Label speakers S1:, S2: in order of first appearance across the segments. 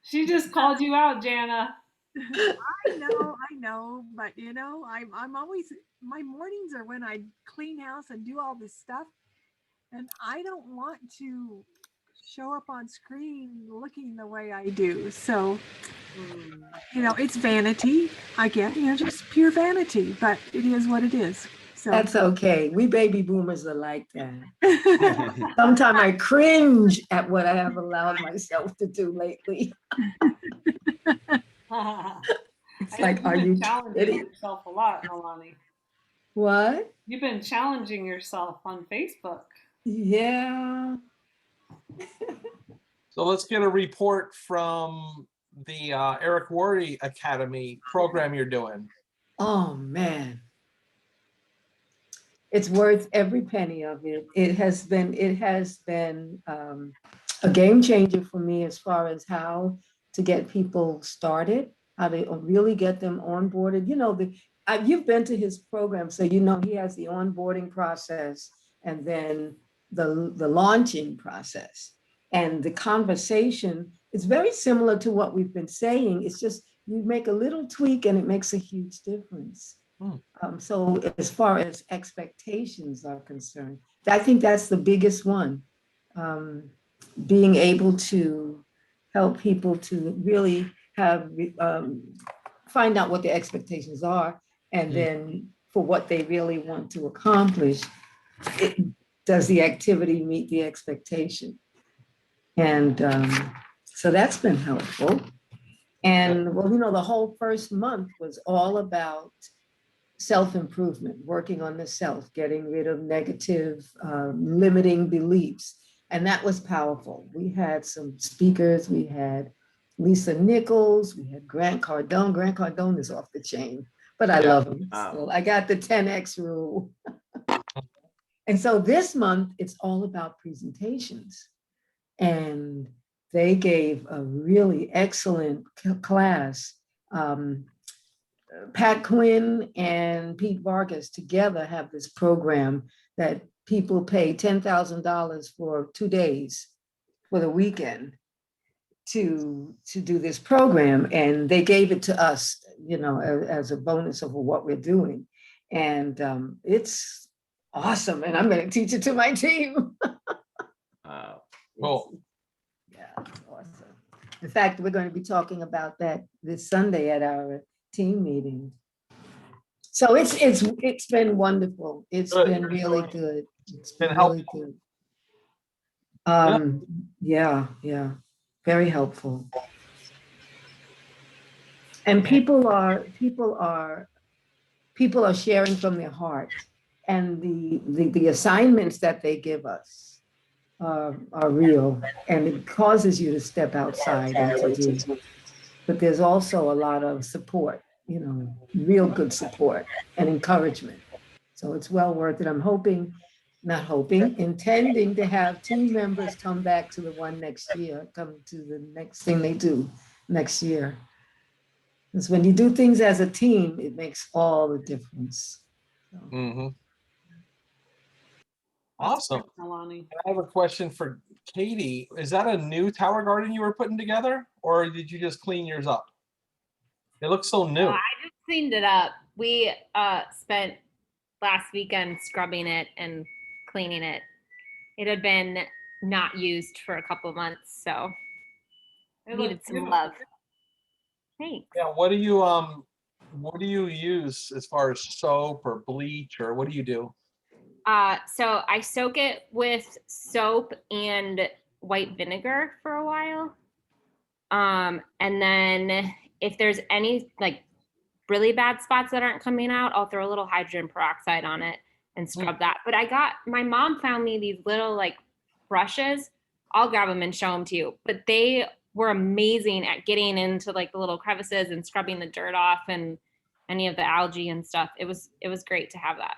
S1: She just called you out, Jana.
S2: I know, but I'm always my mornings are when I clean house and do all this stuff, and I don't want to show up on screen looking the way I do. So,
S1: Hmm.
S2: it's vanity. I get, just pure vanity, but it is what it is. So,
S3: That's okay. We baby boomers are like that. Sometimes I cringe at what I have allowed myself to do lately. It's like,
S1: You've
S3: are
S1: been
S3: you
S1: challenging
S3: kidding?
S1: yourself a lot, Nalani.
S3: What?
S1: You've been challenging yourself on Facebook.
S3: Yeah.
S4: So let's get a report from the Eric Worre Academy program you're doing.
S3: Oh man. It's worth every penny of it. It has been a game changer for me as far as how to get people started, how to really get them onboarded. You've been to his program, so he has the onboarding process and then the launching process. And the conversation is very similar to what we've been saying. It's just you make a little tweak and it makes a huge difference. So as far as expectations are concerned, I think that's the biggest one. Um, Being able to help people to really have find out what the expectations are, and then for what they really want to accomplish, does the activity meet the expectation? And so that's been helpful. And well, the whole first month was all about self-improvement, working on the self, getting rid of negative, limiting beliefs. And that was powerful. We had some speakers. We had Lisa Nichols. We had Grant Cardone. Grant Cardone is off the chain, but I love him still. I got the 10X rule. And so this month, it's all about presentations. And they gave a really excellent class. Pat Quinn and Pete Vargas together have this program that people pay $10,000 for 2 days for the weekend to do this program. And they gave it to us, as a bonus of what we're doing. And it's awesome. And I'm going to teach it to my team.
S4: Cool.
S3: Yeah, it's awesome. In fact, we're going to be talking about that this Sunday at our team meeting. So it's been wonderful. It's been really good. It's been really good. Yeah, very helpful. And people are sharing from their heart, and the assignments that they give us are real, and it causes you to step outside and to do. But there's also a lot of support, real good support and encouragement. So it's well worth it. Intending to have team members come back to the one next year, come to the next thing they do next year. Because when you do things as a team, it makes all the difference. So.
S4: Awesome. I have a question for Katie. Is that a new tower garden you were putting together, or did you just clean yours up? It looks so new.
S5: I just cleaned it up. We spent last weekend scrubbing it and cleaning it. It had been not used for a couple months, so it needed some love. Thanks.
S4: Yeah. What do you use as far as soap or bleach, or what do you do?
S5: So I soak it with soap and white vinegar for a while. And then if there's any like really bad spots that aren't coming out, I'll throw a little hydrogen peroxide on it and scrub that. But my mom found me these little like brushes. I'll grab them and show them to you. But they were amazing at getting into like the little crevices and scrubbing the dirt off and any of the algae and stuff. It was great to have that.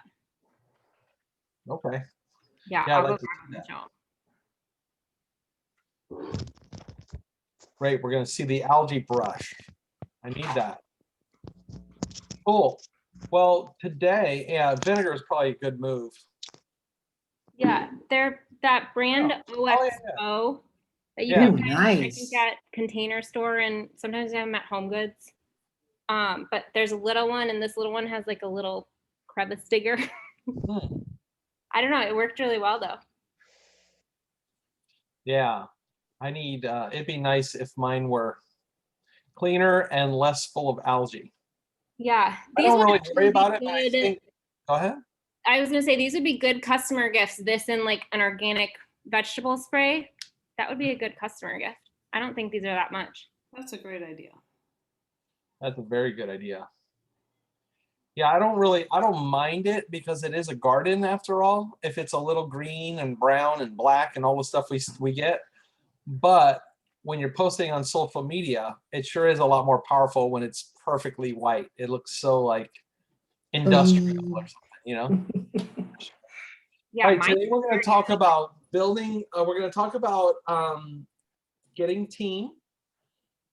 S4: Okay.
S5: Yeah, I'll go grab them and show them.
S4: Great. We're going to see the algae brush. I need that. Cool. Well, today, vinegar is probably a good move.
S5: Yeah, they're that brand OXO that you
S4: Yeah.
S5: can get, I think,
S3: Nice.
S5: at Container Store, and sometimes they have them at Home Goods. But there's a little one, and this little one has like a little crevice digger.
S4: Hmm.
S5: I don't know. It worked really well though.
S4: Yeah, I need, it'd be nice if mine were cleaner and less full of algae.
S5: Yeah,
S4: I
S5: these
S4: don't
S5: would
S4: really
S5: actually
S4: worry
S5: be
S4: about it, but I
S5: good.
S4: think, go ahead.
S5: I was gonna say these would be good customer gifts. This and like an organic vegetable spray. That would be a good customer gift. I don't think these are that much.
S1: That's a great idea.
S4: That's a very good idea. Yeah, I don't mind it because it is a garden after all, if it's a little green and brown and black and all the stuff we get. But when you're posting on social media, it sure is a lot more powerful when it's perfectly white. It looks so like industrial or something, you know?
S5: Yeah,
S4: All right,
S5: mine.
S4: today we're going to talk about building, we're going to talk about getting team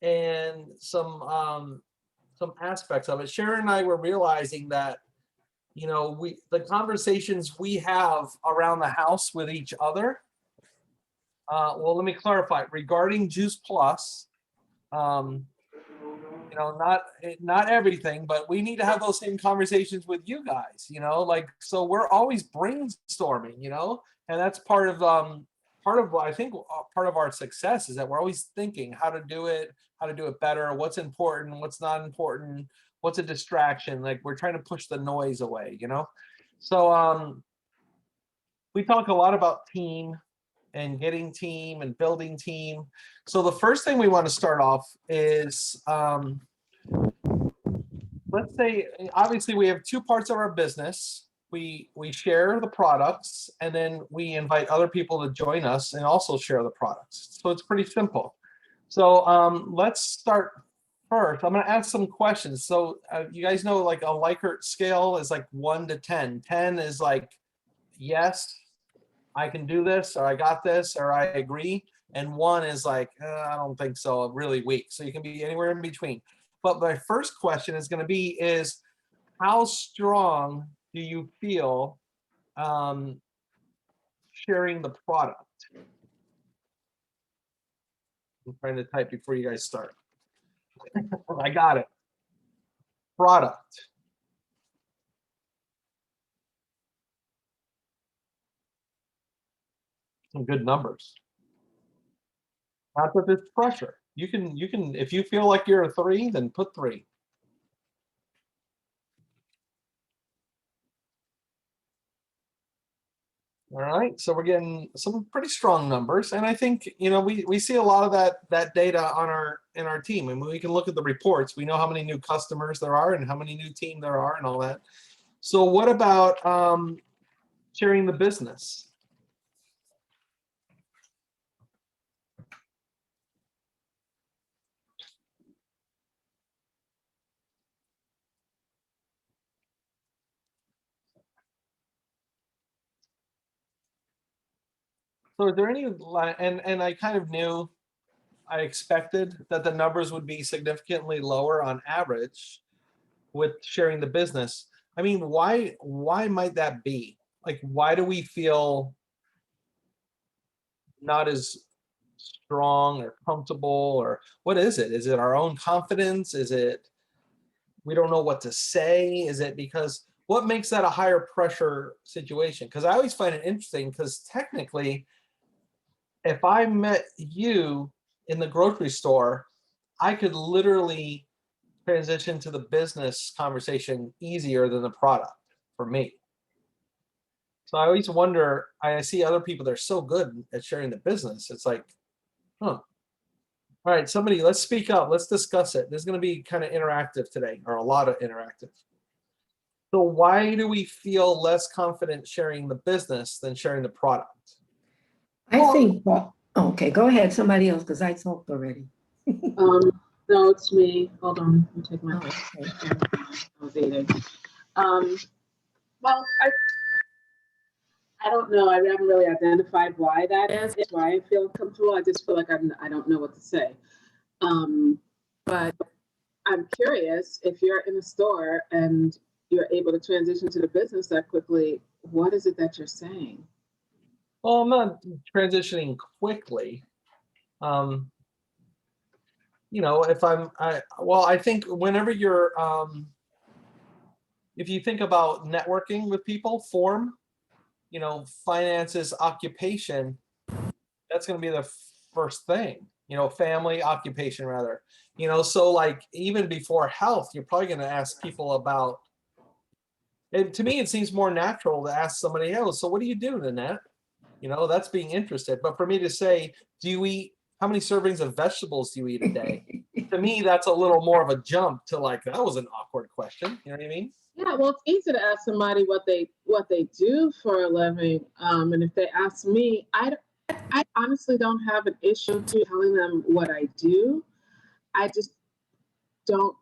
S4: and some aspects of it. Sharon and I were realizing that, you know, the conversations we have around the house with each other. Well, let me clarify regarding Juice Plus. You know, not everything, but we need to have those same conversations with you guys. You know, like so we're always brainstorming. You know, and that's part of I think part of our success is that we're always thinking how to do it better, what's important, what's not important, what's a distraction. Like we're trying to push the noise away. You know, so we talk a lot about team and getting team and building team. So the first thing we want to start off is let's say obviously we have two parts of our business. We share the products and then we invite other people to join us and also share the products. So it's pretty simple. So let's start first. I'm going to ask some questions. So you guys know like a Likert scale is like 1 to 10. 10 is like yes, I can do this, or I got this, or I agree. And 1 is like, I don't think so, really weak. So you can be anywhere in between. But my first question is going to be is how strong do you feel sharing the product? I'm trying to type before you guys start. I got it. Product. Some good numbers. Not that it's pressure. You can if you feel like you're a 3, then put 3. All right, so we're getting some pretty strong numbers, and I think you know we see a lot of that data on in our team, and we can look at the reports. We know how many new customers there are and how many new team there are and all that. So what about sharing the business? So is there any and I kind of knew I expected that the numbers would be significantly lower on average with sharing the business. I mean, why might that be? Like, why do we feel not as strong or comfortable, or what is it? Is it our own confidence? Is it we don't know what to say? Is it because what makes that a higher pressure situation? Because I always find it interesting because technically, if I met you in the grocery store, I could literally transition to the business conversation easier than the product for me. So I always wonder, I see other people that are so good at sharing the business. It's like, huh. All right, somebody, let's speak up. Let's discuss it. This is going to be kind of interactive today, or a lot of interactive. So why do we feel less confident sharing the business than sharing the product?
S3: I think, well, okay, go ahead, somebody else, because I talked already.
S6: No, it's me. Hold on, let me take my.
S3: Oh, okay.
S6: I was eating. Well, I don't know. I haven't really identified why that is. Why I feel comfortable. I just feel like I don't know what to say. But I'm curious if you're in a store and you're able to transition to the business that quickly. What is it that you're saying?
S4: Well, I'm not transitioning quickly. You know, I think whenever you're, if you think about networking with people, you know, finances, occupation, that's going to be the first thing, you know, family, occupation rather, you know, so like even before health, you're probably going to ask people about it. To me, it seems more natural to ask somebody else, so what do you do, Nanette? You know, that's being interested. But for me to say, do you eat, how many servings of vegetables do you eat a day? To me, that's a little more of a jump to like, that was an awkward question. You know what I mean?
S6: Yeah, well, it's easy to ask somebody what they do for a living. And if they ask me, I honestly don't have an issue to telling them what I do. I just don't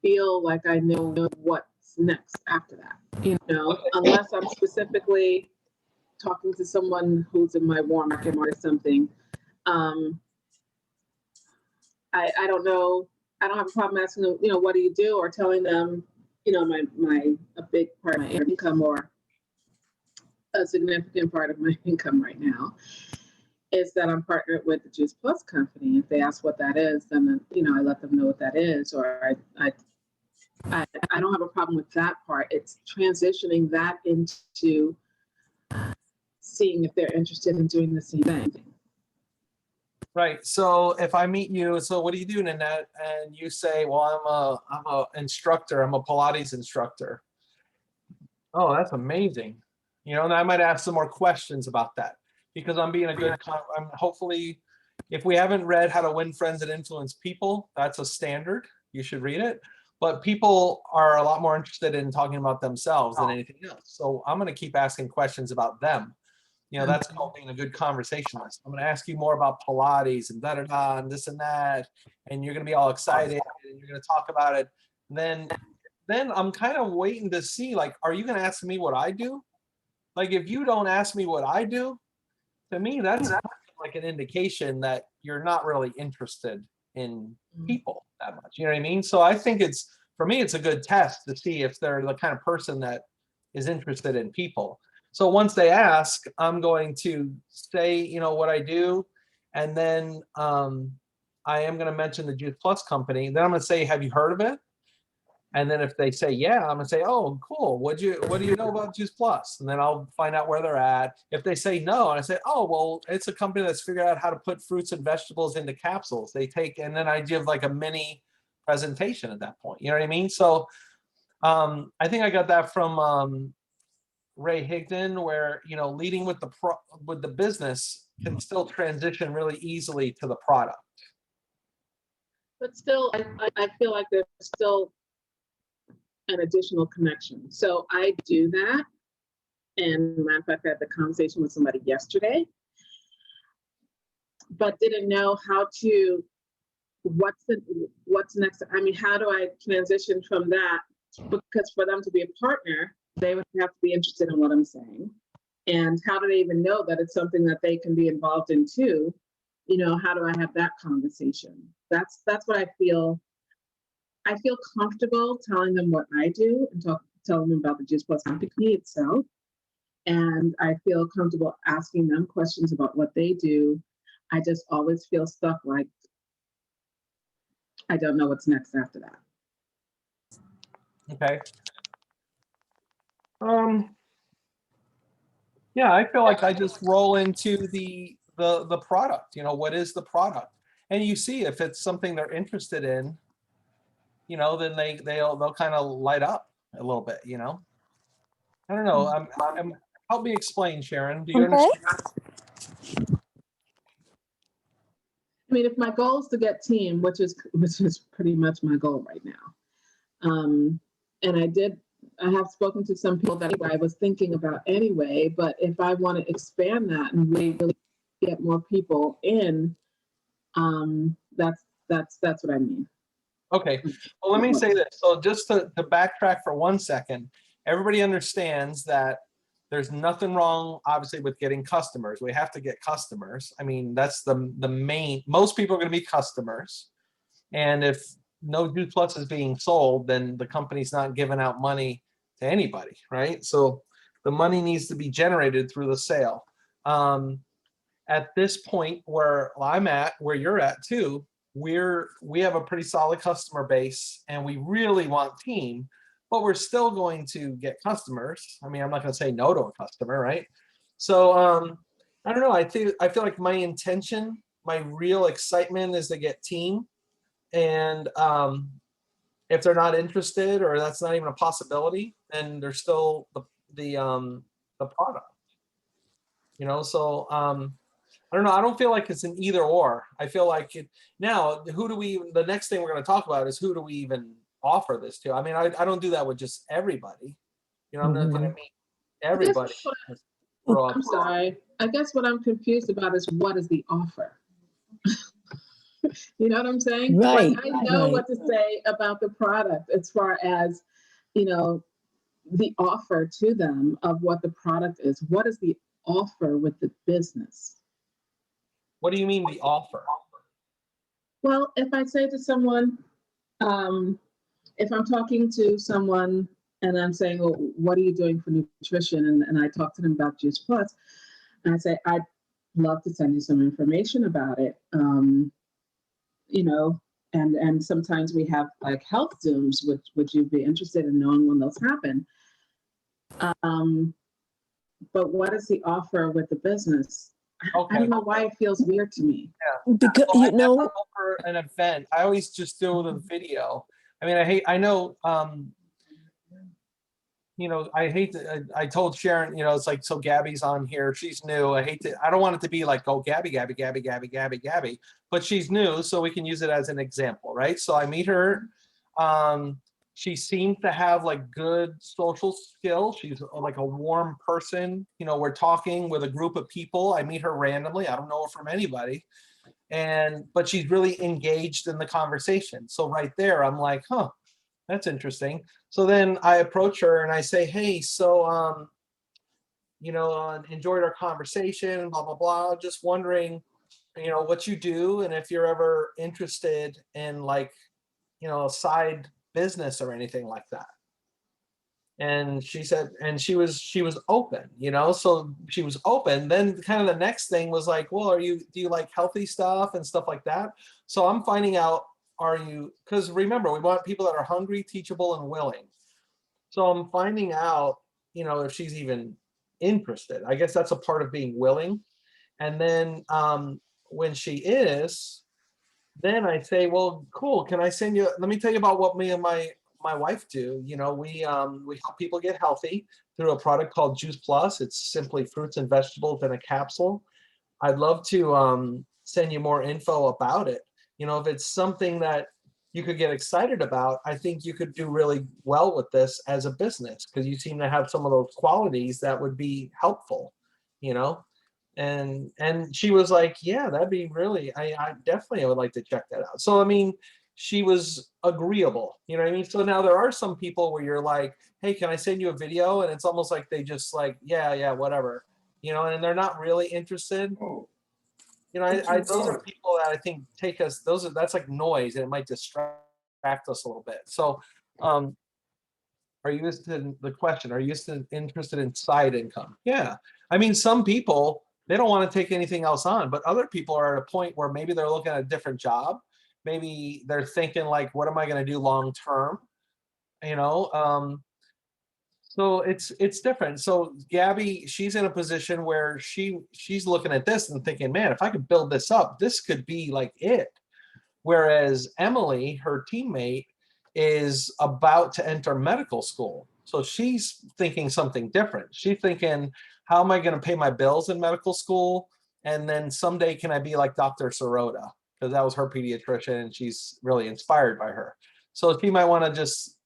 S6: feel like I know what's next after that. You know, unless I'm specifically talking to someone who's in my warm market or something. I don't know. I don't have a problem asking them, you know, what do you do, or telling them, you know, a big part of my income, or a significant part of my income right now is that I'm partnered with the Juice Plus company. If they ask what that is, then, you know, I let them know what that is, or I don't have a problem with that part. It's transitioning that into seeing if they're interested in doing the same thing.
S4: Right. So if I meet you, so what do you do, Nanette? And you say, well, I'm a instructor. I'm a Pilates instructor. Oh, that's amazing. You know, and I might ask some more questions about that because I'm being a good, I'm hopefully, if we haven't read How to Win Friends and Influence People, that's a standard. You should read it. But people are a lot more interested in talking about themselves than anything else. So I'm going to keep asking questions about them. You know, that's called being a good conversationalist. I'm going to ask you more about Pilates and da-da-da and this and that. And you're going to be all excited and you're going to talk about it. And then I'm kind of waiting to see, like, are you going to ask me what I do? Like, if you don't ask me what I do, to me, that's like an indication that you're not really interested in people that much. You know what I mean? So I think for me, it's a good test to see if they're the kind of person that is interested in people. So once they ask, I'm going to say, you know, what I do. And then I am going to mention the Juice Plus company. Then I'm going to say, have you heard of it? And then if they say, yeah, I'm gonna say, oh, cool. What do you know about Juice Plus? And then I'll find out where they're at. If they say no, and I say, oh, well, it's a company that's figured out how to put fruits and vegetables into capsules. And then I give like a mini presentation at that point. You know what I mean? So I think I got that from Ray Higdon, where, you know, leading with the business can still transition really easily to the product.
S6: But still, I feel like there's still an additional connection. So I do that. And matter of fact, I had the conversation with somebody yesterday, but didn't know what's next. I mean, how do I transition from that? Because for them to be a partner, they would have to be interested in what I'm saying. And how do they even know that it's something that they can be involved in too? You know, how do I have that conversation? That's what I feel. I feel comfortable telling them what I do and telling them about the Juice Plus company itself. And I feel comfortable asking them questions about what they do. I just always feel stuck, like I don't know what's next after that.
S4: Okay. Yeah, I feel like I just roll into the product. You know, what is the product? And you see if it's something they're interested in, you know, then they'll kind of light up a little bit, you know. I don't know. Help me explain, Sharon. Do you understand?
S6: I mean, if my goal is to get team, which is pretty much my goal right now, and I have spoken to some people that I was thinking about anyway. But if I want to expand that and really get more people in, that's what I mean.
S4: Okay. Well, let me say this. So just to backtrack for 1 second, everybody understands that there's nothing wrong, obviously, with getting customers. We have to get customers. I mean, that's the main. Most people are going to be customers, and if no Juice Plus is being sold, then the company's not giving out money to anybody, right? So the money needs to be generated through the sale. at this point where I'm at, where you're at too, we have a pretty solid customer base and we really want team, but we're still going to get customers. I mean, I'm not going to say no to a customer, right? So I don't know. I feel like my intention, my real excitement is to get team. And if they're not interested or that's not even a possibility, then there's still the product. You know, so I don't know. I don't feel like it's an either or. I feel like now, the next thing we're going to talk about is who do we even offer this to? I mean, I don't do that with just everybody. You know, I'm not going to meet everybody.
S6: I'm sorry. I guess what I'm confused about is what is the offer? You know what I'm saying?
S3: Right.
S6: Like, I know what to say about the product as far as, you know, the offer to them of what the product is. What is the offer with the business?
S4: What do you mean the offer?
S6: Well, if I say to someone, if I'm talking to someone and I'm saying, well, what are you doing for nutrition? And I talk to them about Juice Plus, and I say, I'd love to send you some information about it. You know, and sometimes we have like health Zooms, which would you be interested in knowing when those happen? But what is the offer with the business?
S4: Okay.
S6: I don't know why it feels weird to me.
S4: Yeah.
S3: Because
S4: Well,
S3: you know,
S4: for an event, I always just do the video. I mean, I know, you know, I told Sharon, you know, it's like, so Gabby's on here. She's new. I don't want it to be like, oh, Gabby, but she's new. So we can use it as an example, right? So I meet her. She seems to have like good social skills. She's like a warm person. You know, we're talking with a group of people. I meet her randomly. I don't know her from anybody. But she's really engaged in the conversation. So right there, I'm like, huh, that's interesting. So then I approach her and I say, hey, so, you know, enjoyed our conversation, blah, blah, blah. Just wondering, you know, what you do and if you're ever interested in like, you know, a side business or anything like that. And she said, and she was open, you know, so she was open. Then kind of the next thing was like, well, do you like healthy stuff and stuff like that? So I'm finding out, because remember, we want people that are hungry, teachable, and willing. So I'm finding out, you know, if she's even interested. I guess that's a part of being willing. And then when she is, then I say, well, cool. Can I send you? Let me tell you about what me and my wife do. You know, we help people get healthy through a product called Juice Plus. It's simply fruits and vegetables in a capsule. I'd love to send you more info about it. You know, if it's something that you could get excited about, I think you could do really well with this as a business because you seem to have some of those qualities that would be helpful, you know. And she was like, yeah, that'd be really, I definitely would like to check that out. So I mean, she was agreeable, you know what I mean? So now there are some people where you're like, hey, can I send you a video? And it's almost like they just like, yeah, whatever, you know, and they're not really interested. You know, those are people that I think take us, that's like noise and it might distract us a little bit. So are you interested in the question? Are you interested in side income? Yeah. I mean, some people, they don't want to take anything else on, but other people are at a point where maybe they're looking at a different job. Maybe they're thinking like, what am I going to do long term? You know, so it's different. So Gabby, she's in a position where she's looking at this and thinking, man, if I could build this up, this could be like it. Whereas Emily, her teammate, is about to enter medical school. So she's thinking something different. She's thinking, how am I going to pay my bills in medical school? And then someday can I be like Dr. Sirota? Because that was her pediatrician and she's really inspired by her. So she might want to just,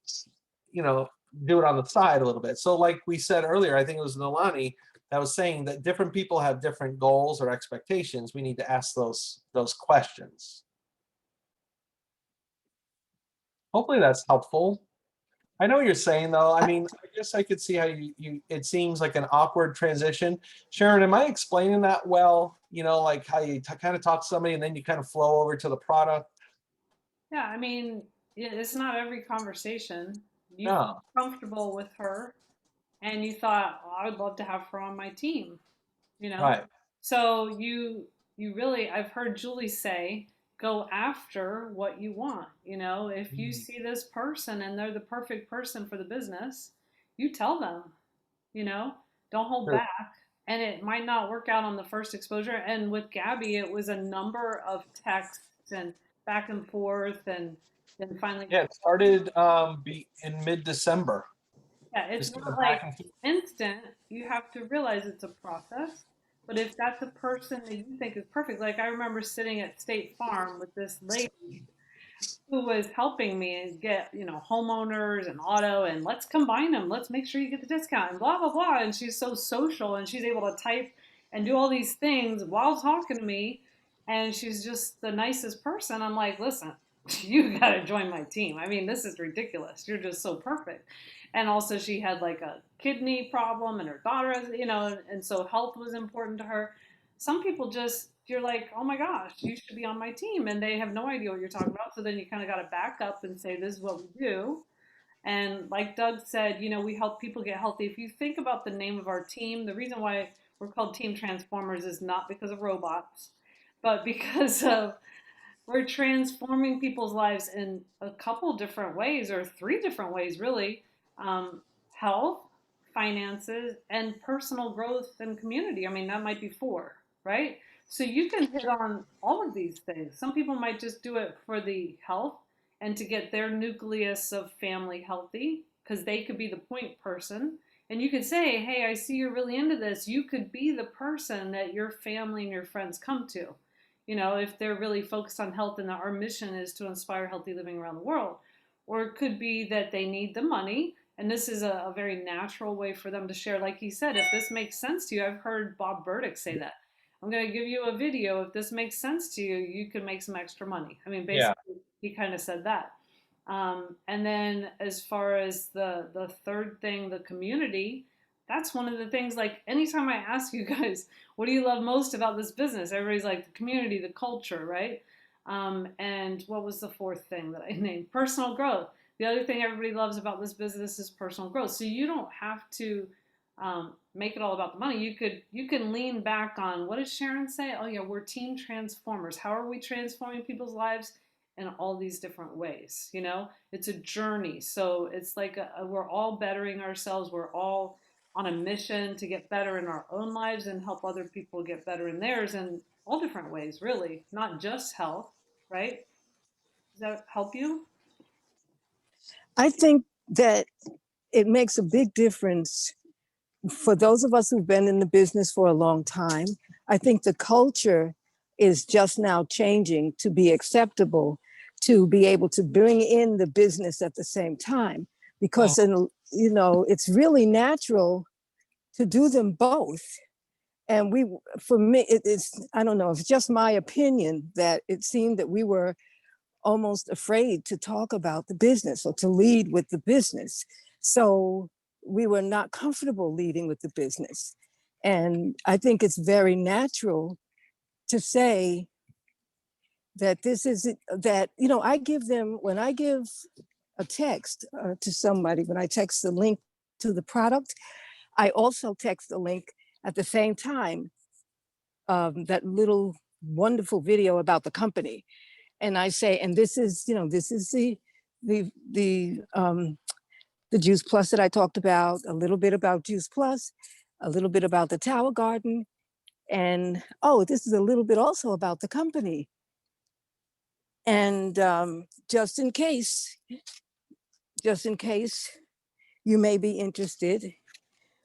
S4: you know, do it on the side a little bit. So like we said earlier, I think it was Nalani that was saying that different people have different goals or expectations. We need to ask those questions. Hopefully that's helpful. I know what you're saying though. I mean, I guess I could see how you it seems like an awkward transition. Sharon, am I explaining that well? You know, like how you kind of talk to somebody and then you kind of flow over to the product?
S1: Yeah, I mean, it's not every conversation. You felt
S4: No.
S1: comfortable with her and you thought, oh, I would love to have her on my team, you know?
S4: Right.
S1: So you really, I've heard Julie say, go after what you want. You know, if you see this person and they're the perfect person for the business, you tell them, you know, don't hold
S4: Sure.
S1: back. And it might not work out on the first exposure. And with Gabby, it was a number of texts and back and forth, and then finally,
S4: Yeah, it started in mid-December.
S1: yeah, it's
S4: Just
S1: not
S4: going
S1: like
S4: back and forth.
S1: instant. You have to realize it's a process. But if that's a person that you think is perfect, like I remember sitting at State Farm with this lady who was helping me get, you know, homeowners and auto, and let's combine them. Let's make sure you get the discount and blah, blah, blah. And she's so social and she's able to type and do all these things while talking to me. And she's just the nicest person. I'm like, listen, you got to join my team. I mean, this is ridiculous. You're just so perfect. And also, she had like a kidney problem, and her daughter has, you know, and so health was important to her. Some people just, you're like, oh my gosh, you should be on my team, and they have no idea what you're talking about. So then you kind of got to back up and say, this is what we do. And like Doug said, you know, we help people get healthy. If you think about the name of our team, the reason why we're called Team Transformers is not because of robots, but because of we're transforming people's lives in a couple different ways, or three different ways, really: health, finances, and personal growth and community. I mean, that might be four, right? So you can hit on all of these things. Some people might just do it for the health and to get their nucleus of family healthy, because they could be the point person. And you could say, hey, I see you're really into this. You could be the person that your family and your friends come to, you know, if they're really focused on health and our mission is to inspire healthy living around the world. Or it could be that they need the money, and this is a very natural way for them to share. Like he said, if this makes sense to you, I've heard Bob Burdick say that. I'm going to give you a video. If this makes sense to you, you can make some extra money. I mean,
S4: Yeah.
S1: basically, he kind of said that. And then as far as the third thing, the community, that's one of the things. Like anytime I ask you guys, what do you love most about this business? Everybody's like the community, the culture, right? And what was the fourth thing that I named? Personal growth. The other thing everybody loves about this business is personal growth. So you don't have to make it all about the money. You can lean back on, what does Sharon say? Oh yeah, we're team transformers. How are we transforming people's lives? In all these different ways. You know, it's a journey. So it's like we're all bettering ourselves. We're all on a mission to get better in our own lives and help other people get better in theirs in all different ways, really, not just health, right? Does that help you?
S3: I think that it makes a big difference for those of us who've been in the business for a long time. I think the culture is just now changing to be acceptable, to be able to bring in the business at the same time, because you know, it's really natural to do them both. And for me, it's, I don't know, it's just my opinion that it seemed that we were almost afraid to talk about the business or to lead with the business. So we were not comfortable leading with the business. And I think it's very natural to say that this is that, you know, I give them, when I give a text to somebody, when I text the link to the product, I also text the link at the same time, that little wonderful video about the company. And I say, and this is, you know, this is the the Juice Plus that I talked about, a little bit about Juice Plus, a little bit about the Tower Garden, and oh, this is a little bit also about the company. And just in case you may be interested,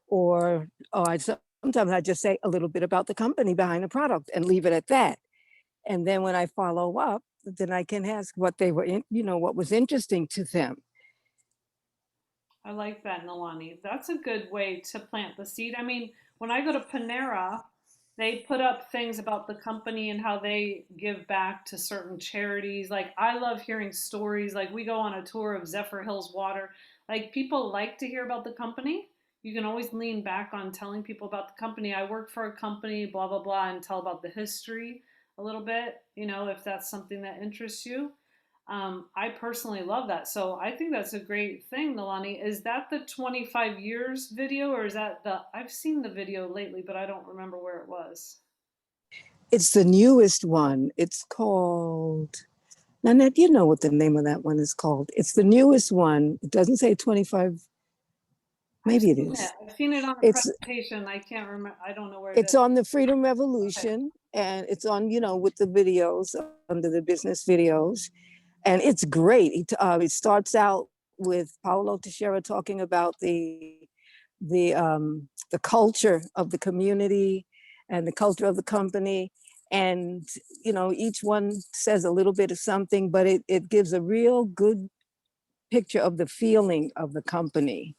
S3: or sometimes I just say a little bit about the company behind the product and leave it at that. And then when I follow up, then I can ask what they were in, you know, what was interesting to them.
S1: I like that, Nalani. That's a good way to plant the seed. I mean, when I go to Panera, they put up things about the company and how they give back to certain charities. Like, I love hearing stories. Like, we go on a tour of Zephyr Hills Water. Like, people like to hear about the company. You can always lean back on telling people about the company. I work for a company, blah, blah, blah, and tell about the history a little bit, you know, if that's something that interests you. I personally love that. So I think that's a great thing, Nalani. Is that the 25 years video, or is that I've seen the video lately, but I don't remember where it was.
S3: It's the newest one. It's called, Nanette, you know what the name of that one is called. It's the newest one. It doesn't say 25, maybe it is.
S1: I've seen it on the
S3: It's
S1: presentation. I can't remember. I don't know where it
S3: it's
S1: is.
S3: on the Freedom Revolution, and it's on, with the videos, under the business videos. And it's great. It starts out with Paulo Teixeira talking about the culture of the community and the culture of the company. And, each one says a little bit of something, but it gives a real good picture of the feeling of the company.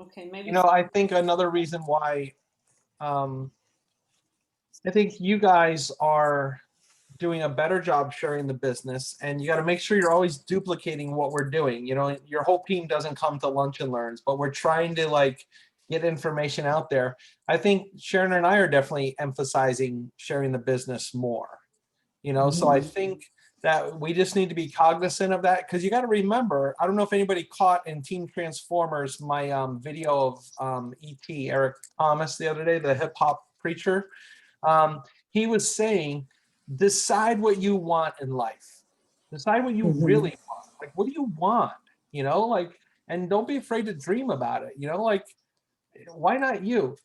S1: Okay, maybe.
S4: I think another reason why I think you guys are doing a better job sharing the business, and you got to make sure you're always duplicating what we're doing. Your whole team doesn't come to lunch and learns, but we're trying to get information out there. I think Sharon and I are definitely emphasizing sharing the business more. So I think that we just need to be cognizant of that, because you got to remember, I don't know if anybody caught in Team Transformers my video of E.T. Eric Thomas the other day, the hip hop preacher. He was saying, decide what you want in life. Decide what you really want. Like, what do you want? And don't be afraid to dream about it. Why not you?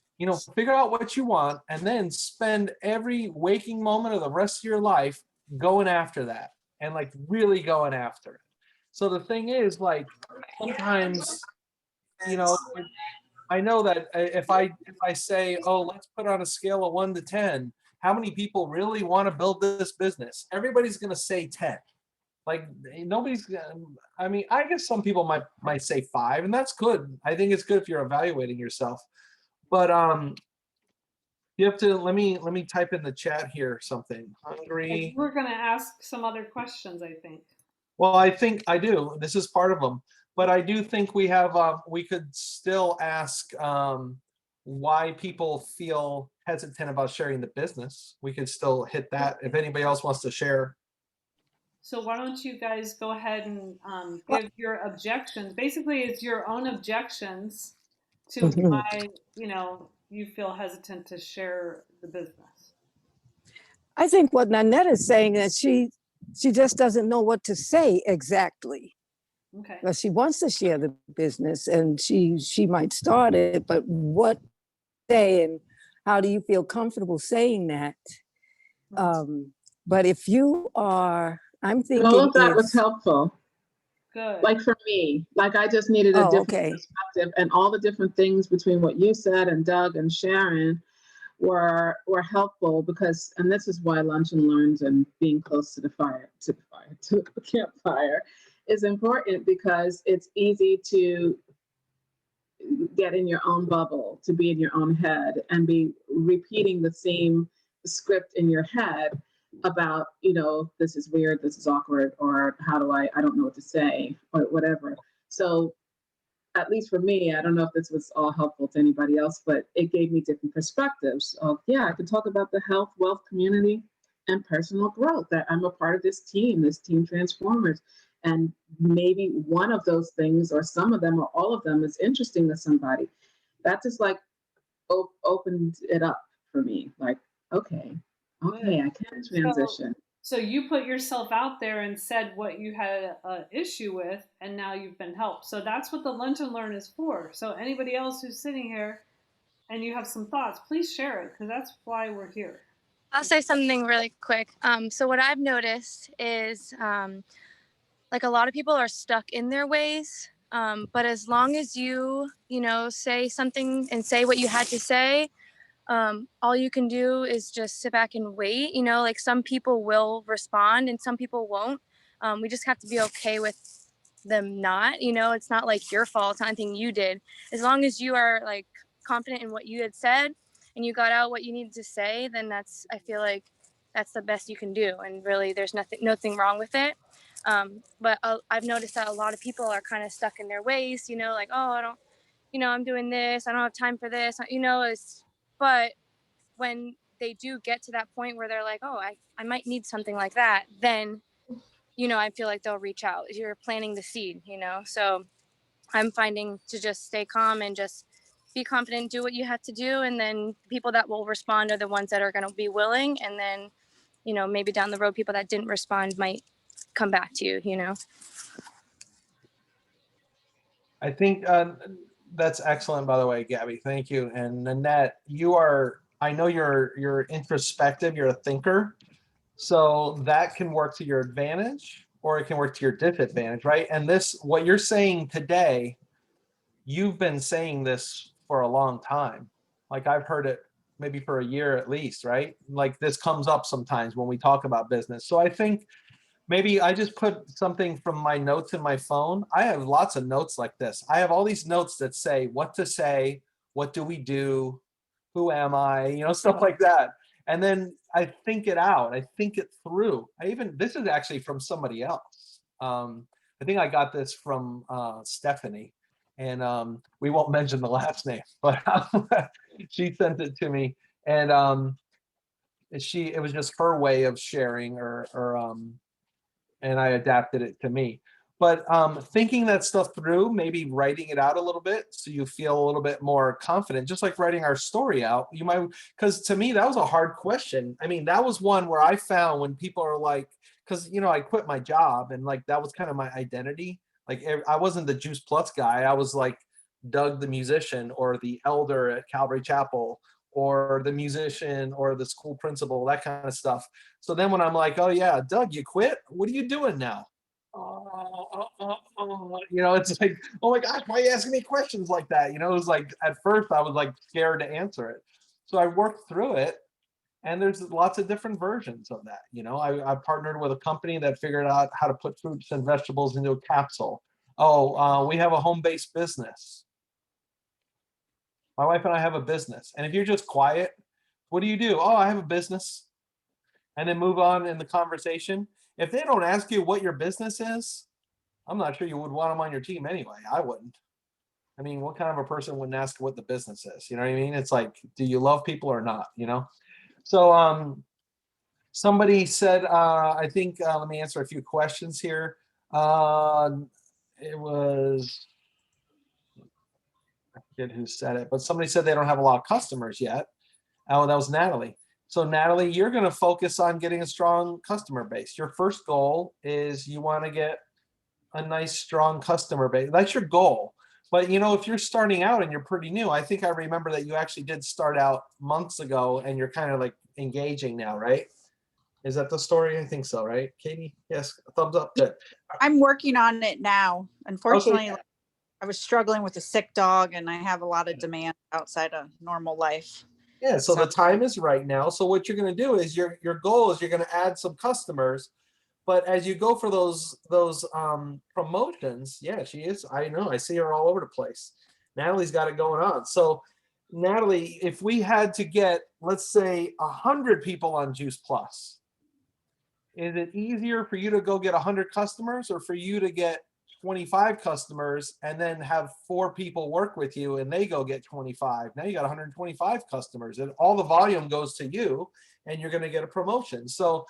S4: Figure out what you want and then spend every waking moment of the rest of your life going after that, and really going after it. So the thing is, sometimes, I know that if I say, oh, let's put on a scale of 1 to 10, how many people really want to build this business? Everybody's going to say 10. Nobody's. I mean, I guess some people might say 5, and that's good. I think it's good if you're evaluating yourself. But you have to let me type in the chat here something. Hungry.
S1: We're going to ask some other questions, I think.
S4: Well, I think I do. This is part of them. But I do think we have, we could still ask why people feel hesitant about sharing the business. We could still hit that if anybody else wants to share.
S1: So why don't you guys go ahead and give your objections? Basically, it's your own objections to why, you feel hesitant to share the business.
S3: I think what Nanette is saying is she just doesn't know what to say exactly.
S1: Okay.
S3: Well, she wants to share the business, and she might start it, but what say, and how do you feel comfortable saying that? But if you are, I'm thinking
S6: All of that was helpful.
S1: Good.
S6: Like for me, I just needed a different perspective, and all the different things between what you said and Doug and Sharon were helpful, because, and this is why Lunch and Learns and being close to the campfire is important, because it's easy to get in your own bubble, to be in your own head and be repeating the same script in your head about, this is weird, this is awkward, or how do I don't know what to say, or whatever. So at least for me, I don't know if this was all helpful to anybody else, but it gave me different perspectives of, I can talk about the health, wealth, community, and personal growth, that I'm a part of this Team Transformers. And maybe one of those things, or some of them, or all of them, is interesting to somebody. That just opened it up for me. Okay, I can transition.
S1: So you put yourself out there and said what you had an issue with, and now you've been helped. So that's what the Lunch and Learn is for. So anybody else who's sitting here and you have some thoughts, please share it, because that's why we're here.
S7: I'll say something really quick. So what I've noticed is a lot of people are stuck in their ways. But as long as you say something and say what you had to say, all you can do is just sit back and wait. Some people will respond and some people won't. We just have to be okay with them not. It's not like your fault. It's not anything you did. As long as you are confident in what you had said and you got out what you needed to say, then I feel like that's the best you can do. And really, there's nothing wrong with it. But I've noticed that a lot of people are kind of stuck in their ways. Oh, I don't. I'm doing this. I don't have time for this. But when they do get to that point where they're like, oh, I might need something like that, then, I feel like they'll reach out. You're planting the seed, So I'm finding to just stay calm and just be confident, do what you have to do. And then people that will respond are the ones that are going to be willing. And then, you know, maybe down the road, people that didn't respond might come back to you, you know?
S4: I think that's excellent, by the way, Gabby. Thank you. And Nanette, I know you're introspective, you're a thinker. So that can work to your advantage or it can work to your disadvantage, right? And what you're saying today, you've been saying this for a long time. Like I've heard it maybe for a year at least, right? Like this comes up sometimes when we talk about business. So I think maybe I just put something from my notes in my phone. I have lots of notes like this. I have all these notes that say what to say, what do we do, who am I, stuff like that. And then I think it out. I think it through. This is actually from somebody else. I think I got this from Stephanie, and we won't mention the last name, but she sent it to me, and it was just her way of sharing, and I adapted it to me. But thinking that stuff through, maybe writing it out a little bit so you feel a little bit more confident, just like writing our story out. You might, because to me, that was a hard question. I mean, that was one where I found when people are like, because, I quit my job and like that was kind of my identity. Like I wasn't the Juice Plus guy. I was like Doug the musician or the elder at Calvary Chapel or the musician or the school principal, that kind of stuff. So then when I'm like, oh yeah, Doug, you quit? What are you doing now? It's like, oh my gosh, why are you asking me questions like that? It was like, at first I was like scared to answer it. So I worked through it, and there's lots of different versions of that. I partnered with a company that figured out how to put fruits and vegetables into a capsule. We have a home-based business. My wife and I have a business. And if you're just quiet, what do you do? Oh, I have a business. And then move on in the conversation. If they don't ask you what your business is, I'm not sure you would want them on your team anyway. I wouldn't. I mean, what kind of a person wouldn't ask what the business is? You know what I mean? It's like, do you love people or not? So somebody said, I think, let me answer a few questions here. It was, I forget who said it, but somebody said they don't have a lot of customers yet. Oh, that was Natalie. So Natalie, you're going to focus on getting a strong customer base. Your first goal is you want to get a nice, strong customer base. That's your goal. But if you're starting out and you're pretty new, I think I remember that you actually did start out months ago and you're kind of like engaging now, right? Is that the story? I think so, right? Katie? Yes, a thumbs up. Good.
S8: I'm working on it now. Unfortunately,
S4: Okay.
S8: I was struggling with a sick dog and I have a lot of demand outside of normal life.
S4: Yeah, so the time is right now. So what you're going to do is your goal is you're going to add some customers, but as you go for those promotions, yeah, she is. I know. I see her all over the place. Natalie's got it going on. So Natalie, if we had to get, let's say, 100 people on Juice Plus, is it easier for you to go get 100 customers or for you to get 25 customers and then have 4 people work with you and they go get 25? Now you got 125 customers and all the volume goes to you and you're going to get a promotion. So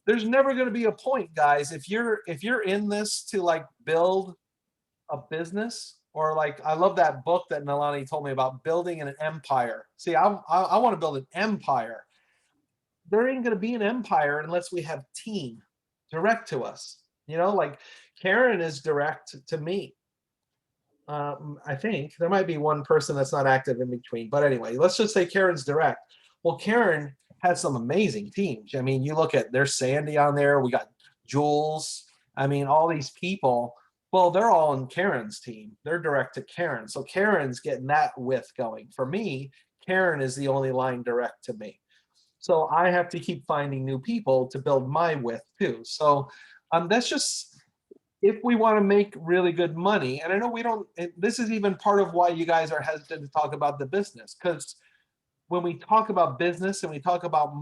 S4: there's never going to be a point, guys, if you're in this to like build a business, or like, I love that book that Nalani told me about, building an empire. See, I want to build an empire. There ain't going to be an empire unless we have team direct to us. Like Karen is direct to me. I think there might be one person that's not active in between, but anyway, let's just say Karen's direct. Well, Karen has some amazing teams. I mean, you look at, there's Sandy on there. We got Jules. I mean, all these people. Well, they're all in Karen's team. They're direct to Karen. So Karen's getting that width going. For me, Karen is the only line direct to me. So I have to keep finding new people to build my width too. So that's just, if we want to make really good money. And I know we don't, this is even part of why you guys are hesitant to talk about the business, because when we talk about business and we talk about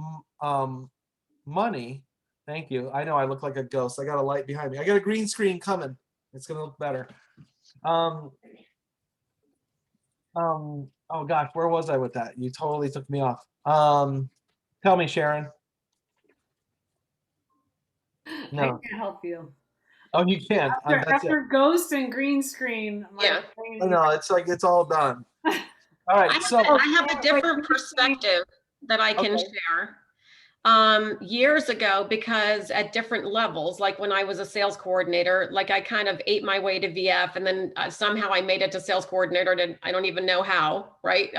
S4: money, thank you. I know I look like a ghost. I got a light behind me. I got a green screen coming. It's going to look better. Oh gosh, where was I with that? You totally took me off. Tell me, Sharon.
S1: I
S4: No.
S1: can't help you.
S4: Oh, you can. That's it.
S1: After Ghost and green screen, my
S9: Yeah.
S1: brain
S4: I
S1: is-
S4: know. It's like it's all done. All
S9: I
S4: right.
S9: have,
S4: So
S9: I have a different perspective that I can
S4: Okay.
S9: share. Years ago, because at different levels, like when I was a sales coordinator, like I kind of ate my way to VF, and then somehow I made it to sales coordinator. I don't even know how, right?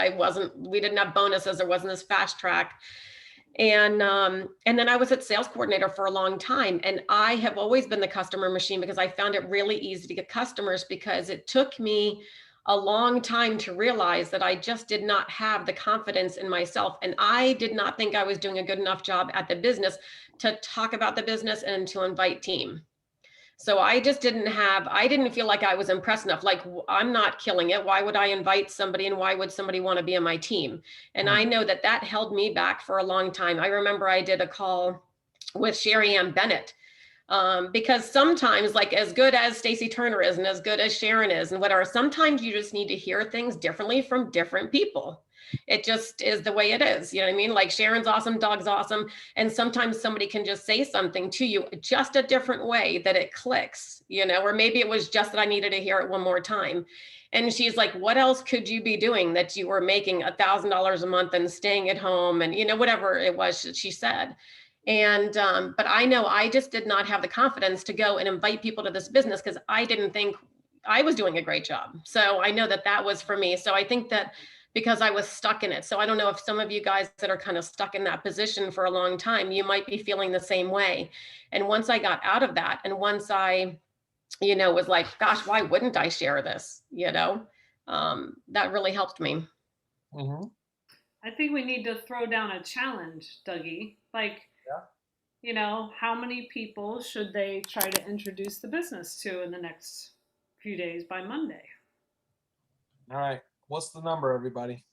S9: We didn't have bonuses. There wasn't this fast track. And then I was at sales coordinator for a long time, and I have always been the customer machine because I found it really easy to get customers, because it took me a long time to realize that I just did not have the confidence in myself, and I did not think I was doing a good enough job at the business to talk about the business and to invite team. So I didn't feel like I was impressed enough. Like, I'm not killing it. Why would I invite somebody, and why would somebody want to be on my team? And I know that that held me back for a long time. I remember I did a call with Sherry Ann Bennett, because sometimes, like, as good as Stacey Turner is and as good as Sharon is and whatever, sometimes you just need to hear things differently from different people. It just is the way it is. You know what I mean? Like, Sharon's awesome, Doug's awesome. And sometimes somebody can just say something to you just a different way that it clicks, or maybe it was just that I needed to hear it one more time. And she's like, what else could you be doing that you were making $1,000 a month and staying at home and, whatever it was she said. And, but I know I just did not have the confidence to go and invite people to this business because I didn't think I was doing a great job. So I know that that was for me. So I think that because I was stuck in it. So I don't know if some of you guys that are kind of stuck in that position for a long time, you might be feeling the same way. And once I got out of that, and once I, was like, gosh, why wouldn't I share this? That really helped me.
S4: Mhm.
S1: I think we need to throw down a challenge, Dougie. Like, how many people should they try to introduce the business to in the next few days by Monday?
S4: All right. What's the number, everybody?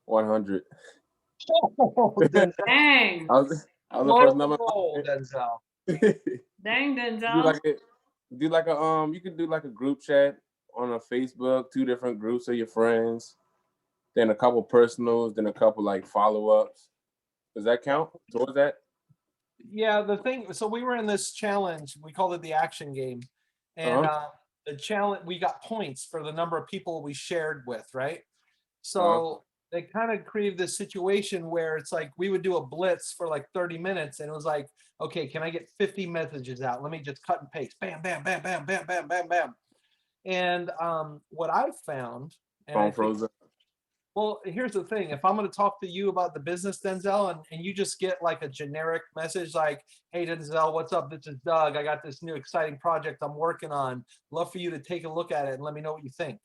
S10: 100.
S4: Denzel.
S1: Dang.
S10: I was the
S4: Slow
S10: first number.
S4: roll, Denzel.
S1: Dang,
S10: do
S1: Denzel.
S10: like a you can do like a group chat on a Facebook, 2 different groups of your friends, then a couple personals, then a couple like follow-ups. Does that count towards that?
S4: Yeah, the thing. So we were in this challenge. We called it the action game, and the challenge, we got points for the number of people we shared with, right? So they kind of created this situation where it's like we would do a blitz for like 30 minutes, and it was like, okay, can I get 50 messages out? Let me just cut and paste, bam, bam, bam, bam, bam, bam, bam, bam. And what I found, and
S10: Phone frozen.
S4: well, here's the thing. If I'm going to talk to you about the business, Denzel, and you just get like a generic message like, hey, Denzel, what's up? This is Doug. I got this new exciting project I'm working on. Love for you to take a look at it and let me know what you think.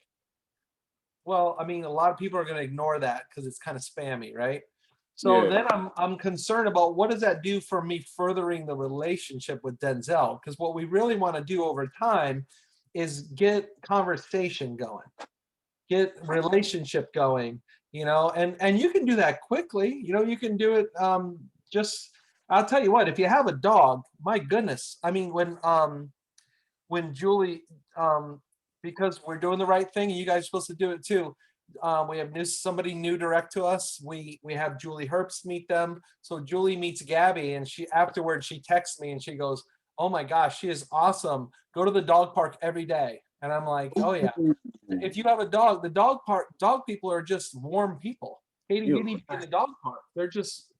S4: Well, I mean, a lot of people are going to ignore that because it's kind of spammy, right? So then I'm concerned about what does that do for me furthering the relationship with Denzel? Because what we really want to do over time is get conversation going, get relationship going, and you can do that quickly. You can do it just, I'll tell you what, if you have a dog, my goodness. I mean, when Julie, because we're doing the right thing, and you guys are supposed to do it too. We have somebody new direct to us. We have Julie Herbst meet them. So Julie meets Gabby, and afterwards she texts me and she goes, "Oh my gosh, she is awesome. Go to the dog park every day." And I'm like, "Oh yeah." If you have a dog, the dog people are just warm people. Katie, you need to be in the dog park. They're just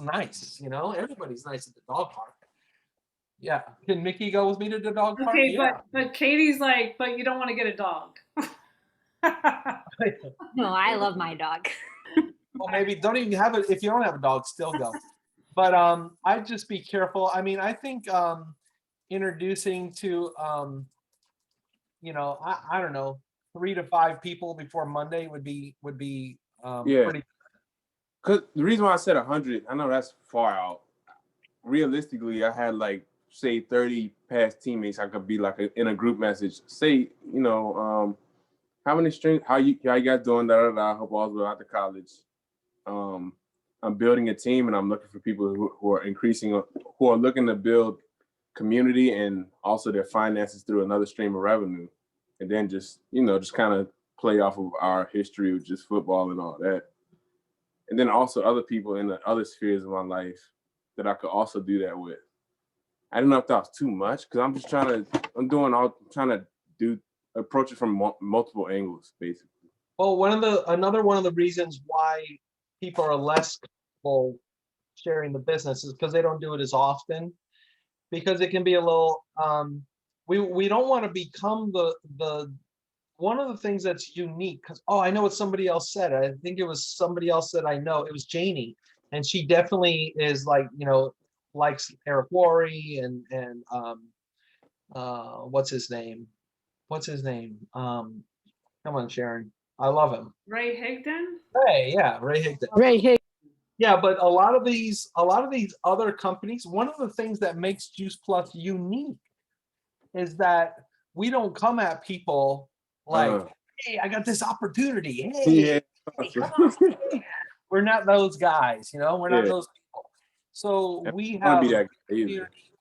S4: nice. Everybody's nice at the dog park. Yeah. Can Mickey go with me to the dog park?
S1: Okay,
S4: Yeah.
S1: but Katie's like, but you don't want to get a dog.
S5: No, I love my dog.
S4: Well, maybe don't even have it. If you don't have a dog, still go. But I'd just be careful. I mean, I think introducing to I don't know, 3 to 5 people before Monday would be pretty.
S10: Because the reason why I said 100, I know that's far out. Realistically, I had like say 30 past teammates. I could be like in a group message. Say, how many strings? How you guys doing? I hope all's well after college. I'm building a team, and I'm looking for people who are looking to build community and also their finances through another stream of revenue, and then just kind of play off of our history with just football and all that, and then also other people in the other spheres of my life that I could also do that with. I don't know if that was too much because I'm just trying to approach it from multiple angles, basically.
S4: Well, another one of the reasons why people are less comfortable sharing the business is because they don't do it as often, because it can be a little, we don't want to become the one of the things that's unique, because I know what somebody else said. I think it was somebody else that I know. It was Janie, and she definitely is like, likes Eric Worre and what's his name? Come on, Sharon. I love him.
S1: Ray Higdon?
S4: Ray, yeah, Ray Higdon.
S3: Ray Hicks.
S4: Yeah, but a lot of these other companies, one of the things that makes Juice Plus unique is that we don't come at people like, hey, I got this opportunity. Hey,
S10: Yeah.
S4: come on. We're not those guys, we're not those people. So we
S10: I wanna
S4: have
S10: be that
S4: a
S10: guy either.
S4: community.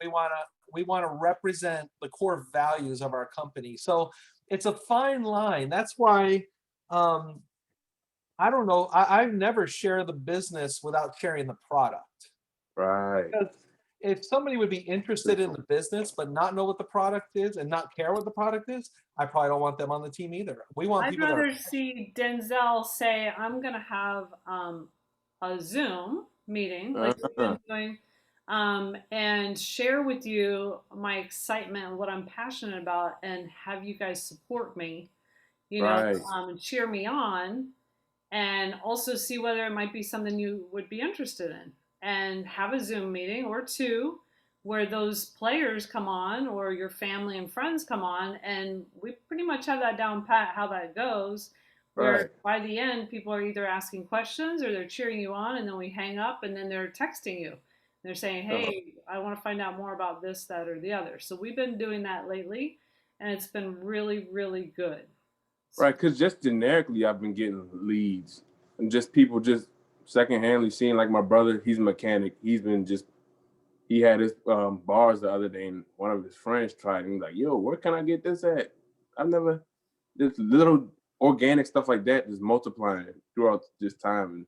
S4: We wanna represent the core values of our company. So it's a fine line. That's why I don't know. I've never shared the business without sharing the product.
S10: Right.
S4: Because if somebody would be interested in the business but not know what the product is and not care what the product is, I probably don't want them on the team either. We want
S1: I'd
S4: people that are
S1: rather see Denzel say, I'm going to have a Zoom meeting like we've been doing and share with you my excitement and what I'm passionate about and have you guys support me,
S10: Right.
S1: and cheer me on and also see whether it might be something you would be interested in and have a Zoom meeting or two where those players come on or your family and friends come on and we pretty much have that down pat how that goes where
S10: Right.
S1: by the end people are either asking questions or they're cheering you on and then we hang up and then they're texting you. They're saying, hey, I want to find out more about this, that, or the other. So we've been doing that lately and it's been really, really good.
S10: Right, because just generically, I've been getting leads and just people just secondhandly seeing, like my brother, he's a mechanic. He had his bars the other day and one of his friends tried and he's like, yo, where can I get this at? This little organic stuff like that is multiplying throughout this time.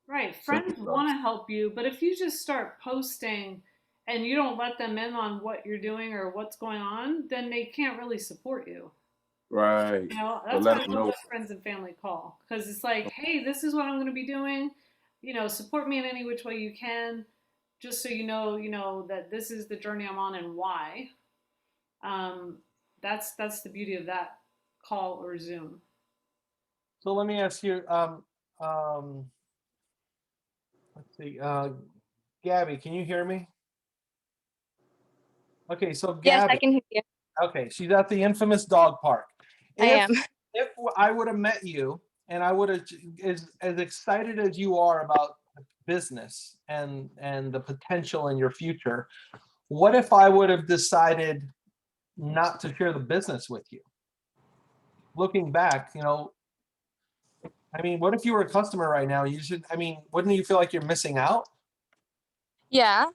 S1: Right. Friends want to help you, but if you just start posting and you don't let them in on what you're doing or what's going on, then they can't really support you.
S10: Right.
S1: That's why I love what friends and family call. Because it's like, hey, this is what I'm going to be doing. Support me in any which way you can, just so you know that this is the journey I'm on and why. That's the beauty of that call or Zoom.
S4: So let me ask you, let's see, Gabby, can you hear me? Okay, so Gabby.
S7: Yes, I can hear you.
S4: Okay, she's at the infamous dog park.
S7: I am.
S4: If I would have met you and I would have, as excited as you are about business and the potential in your future, what if I would have decided not to share the business with you? Looking back, what if you were a customer right now? Wouldn't you feel like you're missing out?
S7: Yeah,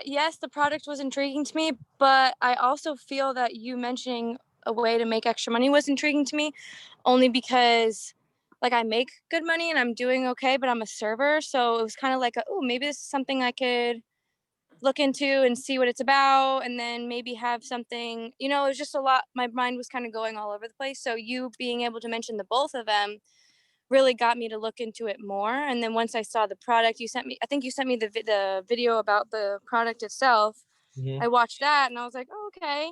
S7: yes, the product was intriguing to me, but I also feel that you mentioning a way to make extra money was intriguing to me, only because like I make good money and I'm doing okay, but I'm a server, so it was kind of like, oh, maybe this is something I could look into and see what it's about, and then maybe have something, it was just a lot. My mind was kind of going all over the place. So you being able to mention the both of them really got me to look into it more. And then once I saw the product, I think you sent me the video about the product itself.
S4: Mm-hmm.
S7: I watched that and I was like, oh, okay.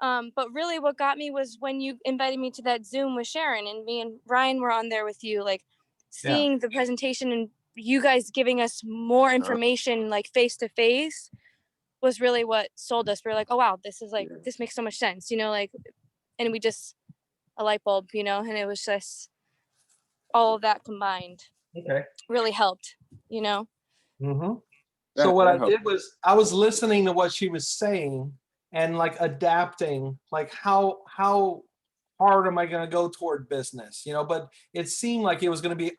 S7: But really what got me was when you invited me to that Zoom with Sharon, and me and Ryan were on there with you, like seeing the presentation and you guys giving us more information like face to face was really what sold us. We're like, oh wow, this is like, this makes so much sense, and we just a light bulb, and it was just all of that combined really helped.
S4: Mm-hmm. So what I did was I was listening to what she was saying and like adapting, like how hard am I going to go toward business, but it seemed like it was going to be,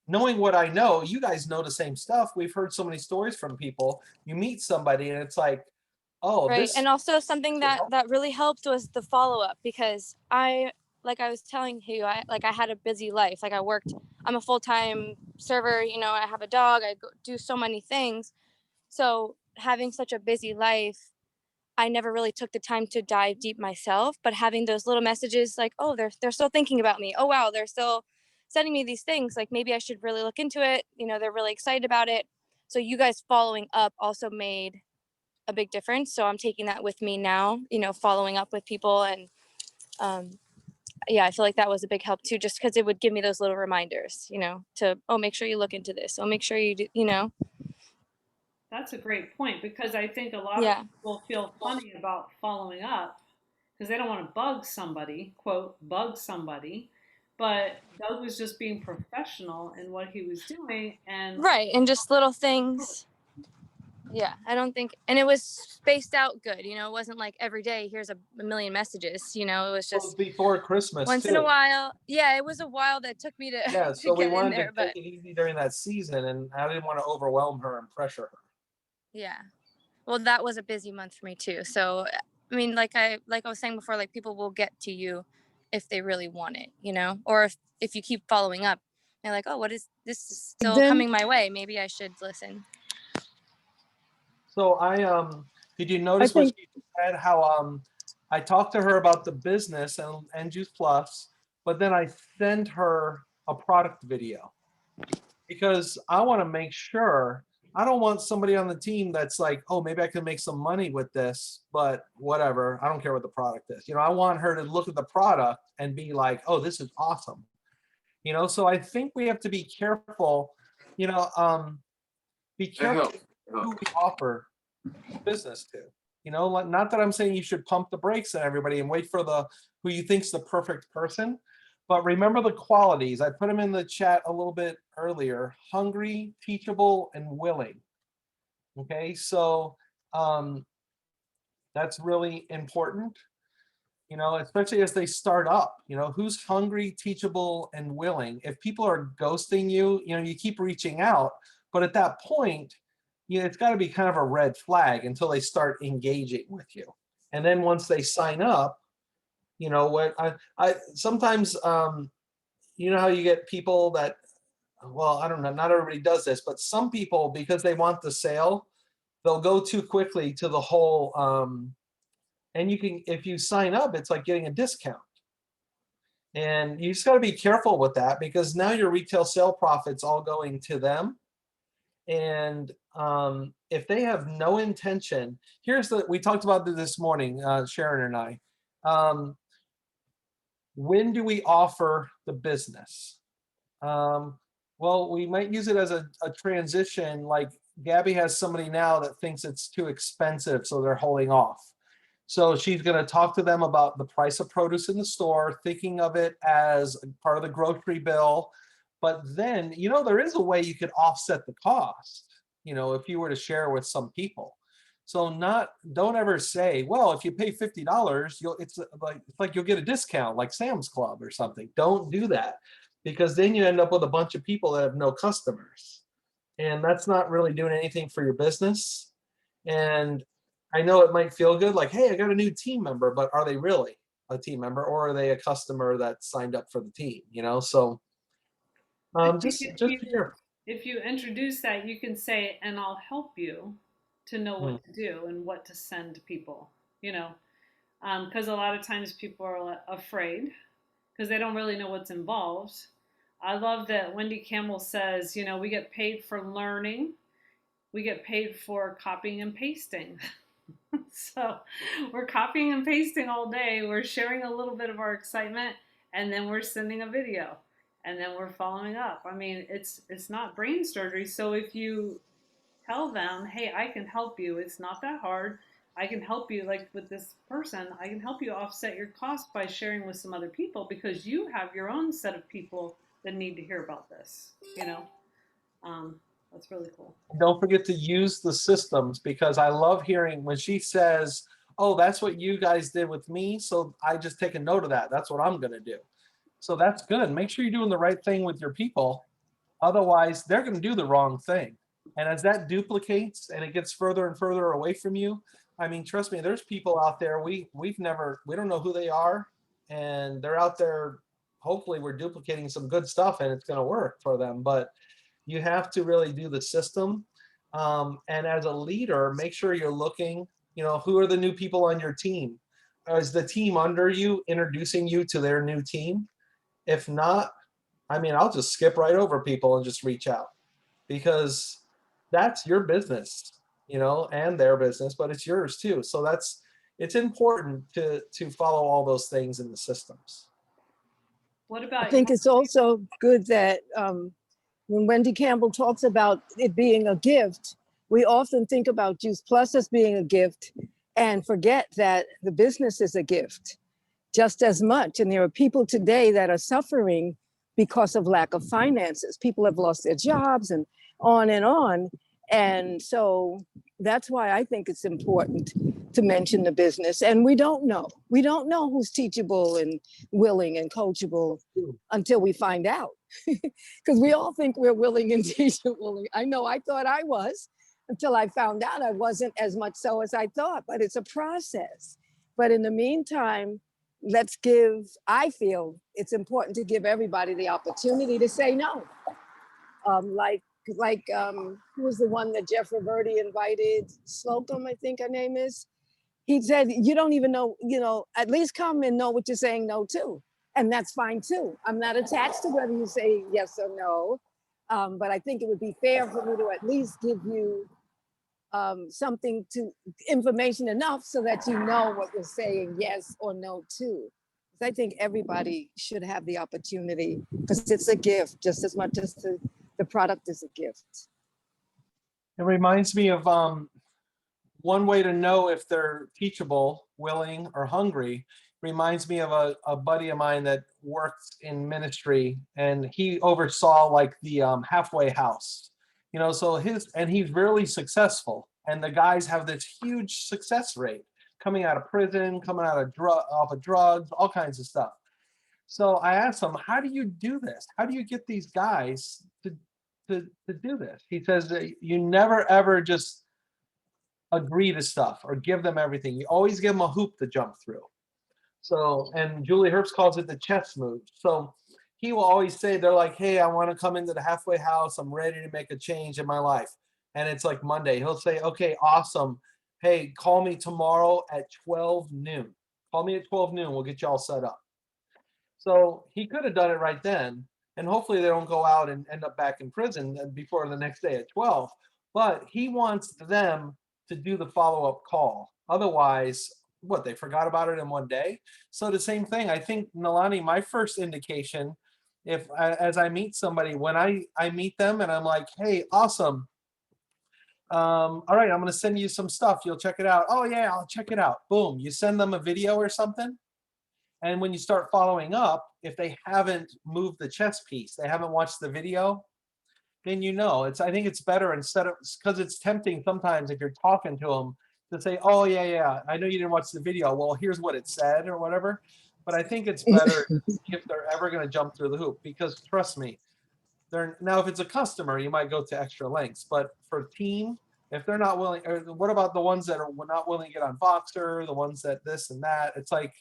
S4: knowing what I know, you guys know the same stuff. We've heard so many stories from people. You meet somebody and it's like, oh,
S7: right. And also something that really helped was the follow-up, because I like I was telling you, I had a busy life. Like I'm a full-time server, you know, I have a dog, do so many things. So having such a busy life, I never really took the time to dive deep myself, but having those little messages like, oh, they're still thinking about me. Oh, wow, they're still sending me these things. Like maybe I should really look into it. You know, they're really excited about it. So you guys following up also made a big difference. So I'm taking that with me now, you know, following up with people. And yeah, I feel like that was a big help too, just because it would give me those little reminders, you know, to, oh, make sure you look into this. Oh, make sure you do, you know.
S1: That's a great point because I think a lot of
S7: Yeah.
S1: people feel funny about following up because they don't want to bug somebody, quote, bug somebody. But Doug was just being professional in what he was doing. And
S7: Right. And just little things. Yeah, I don't think, and it was spaced out good, you know, it wasn't like every day, here's a million messages, you know, it was
S4: Well,
S7: just
S4: before Christmas
S7: once in a
S4: too.
S7: while. Yeah, it was a while that took me to,
S4: Yeah,
S7: to
S4: so we
S7: get in
S4: wanted to
S7: there, but
S4: take it easy during that season, and I didn't want to overwhelm her and pressure her.
S7: yeah. Well, that was a busy month for me too. So, I mean, like I was saying before, like people will get to you if they really want it, you know, or if you keep following up, they're like, oh, what is this is still
S3: Then
S7: coming my way? Maybe I should listen.
S4: So did you
S3: I
S4: notice what
S3: think
S4: she said? How I talked to her about the business and Juice Plus, but then I sent her a product video because I want to make sure I don't want somebody on the team that's like, oh, maybe I can make some money with this, but whatever. I don't care what the product is. You know, I want her to look at the product and be like, oh, this is awesome. You know, so I think we have to be careful, you know, be careful who we offer business to. You know, not that I'm saying you should pump the brakes on everybody and wait for the who you think's the perfect person, but remember the qualities. I put them in the chat a little bit earlier: hungry, teachable, and willing. Okay, so that's really important. You know, especially as they start up. You know, who's hungry, teachable, and willing. If people are ghosting you, you know, you keep reaching out, but at that point, you know, it's got to be kind of a red flag until they start engaging with you. And then once they sign up, you know what I sometimes you know how you get people that, well, I don't know, not everybody does this, but some people, because they want the sale, they'll go too quickly to the whole and you can, if you sign up, it's like getting a discount. And you just got to be careful with that because now your retail sale profits all going to them. And if they have no intention, we talked about this morning, Sharon and I. When do we offer the business? Well, we might use it as a transition. Like Gabby has somebody now that thinks it's too expensive, so they're holding off. So she's going to talk to them about the price of produce in the store, thinking of it as part of the grocery bill. But then, you know, there is a way you could offset the cost, you know, if you were to share with some people. So don't ever say, well, if you pay $50, it's like you'll get a discount like Sam's Club or something. Don't do that because then you end up with a bunch of people that have no customers. And that's not really doing anything for your business. And I know it might feel good, like, hey, I got a new team member, but are they really a team member or are they a customer that signed up for the team? You know, so
S1: I think
S4: just be careful.
S1: if you introduce that, you can say, and I'll help you to know
S4: Mm.
S1: what to do and what to send to people, you know, because a lot of times people are afraid because they don't really know what's involved. I love that Wendy Campbell says, you know, we get paid for learning, we get paid for copying and pasting. So we're copying and pasting all day. We're sharing a little bit of our excitement, and then we're sending a video, and then we're following up. I mean, it's not brain surgery. So if you tell them, hey, I can help you. It's not that hard. I can help you, like with this person, I can help you offset your cost by sharing with some other people because you have your own set of people that need to hear about this, you know? That's really cool.
S4: Don't forget to use the systems because I love hearing when she says, oh, that's what you guys did with me. So I just take a note of that. That's what I'm going to do. So that's good. Make sure you're doing the right thing with your people. Otherwise, they're going to do the wrong thing. And as that duplicates and it gets further and further away from you, I mean, trust me, there's people out there we don't know who they are. and they're out there. Hopefully we're duplicating some good stuff and it's going to work for them, but you have to really do the system. And as a leader, make sure you're looking, who are the new people on your team? Is the team under you introducing you to their new team? If not, I mean, I'll just skip right over people and just reach out, because that's your business, and their business, but it's yours too. So it's important to follow all those things in the systems.
S1: What
S3: I
S1: about
S3: think
S1: you?
S3: it's also good that when Wendy Campbell talks about it being a gift, we often think about Juice Plus as being a gift and forget that the business is a gift just as much. And there are people today that are suffering because of lack of finances. People have lost their jobs and on and on. And so that's why I think it's important to mention the business. And we don't know who's teachable and willing and coachable until we find out. Because we all think we're willing and teachable. I know I thought I was until I found out I wasn't as much so as I thought, but it's a process. But in the meantime, I feel it's important to give everybody the opportunity to say no. Who was the one that Jeff Reverdy invited? Slocum, I think her name is. He said, you don't even know, at least come and know what you're saying no to. And that's fine too. I'm not attached to whether you say yes or no. But I think it would be fair for me to at least give you information enough so that you know what you're saying yes or no to. I think everybody should have the opportunity, because it's a gift just as much as the product is a gift.
S4: It reminds me of one way to know if they're teachable, willing, or hungry. Reminds me of a buddy of mine that worked in ministry, and he oversaw like the halfway house. So he's really successful, and the guys have this huge success rate coming out of prison, coming out of off of drugs, all kinds of stuff. So I asked him, how do you do this? How do you get these guys to do this? He says that you never ever just agree to stuff or give them everything. You always give them a hoop to jump through. So, and Julie Herbst calls it the chess move. So he will always say, they're like, hey, I want to come into the halfway house. I'm ready to make a change in my life. And it's like Monday. He'll say, okay, awesome. Hey, call me tomorrow at 12 noon. Call me at 12 noon. We'll get you all set up. So he could have done it right then. And hopefully they don't go out and end up back in prison before the next day at 12. But he wants them to do the follow-up call. Otherwise, they forgot about it in one day. So the same thing, I think, Nalani, my first indication, as I meet somebody, when I meet them and I'm like, hey, awesome. All right, I'm going to send you some stuff. You'll check it out. Oh yeah, I'll check it out. Boom. You send them a video or something. And when you start following up, if they haven't moved the chess piece, they haven't watched the video, then I think it's better, instead of, because it's tempting sometimes if you're talking to them to say, oh yeah, I know you didn't watch the video. Well, here's what it said or whatever. But I think it's better if they're ever going to jump through the hoop, because trust me, now if it's a customer, you might go to extra lengths, but for team, if they're not willing, or what about the ones that are not willing to get on Voxer, the ones that this and that, it's like,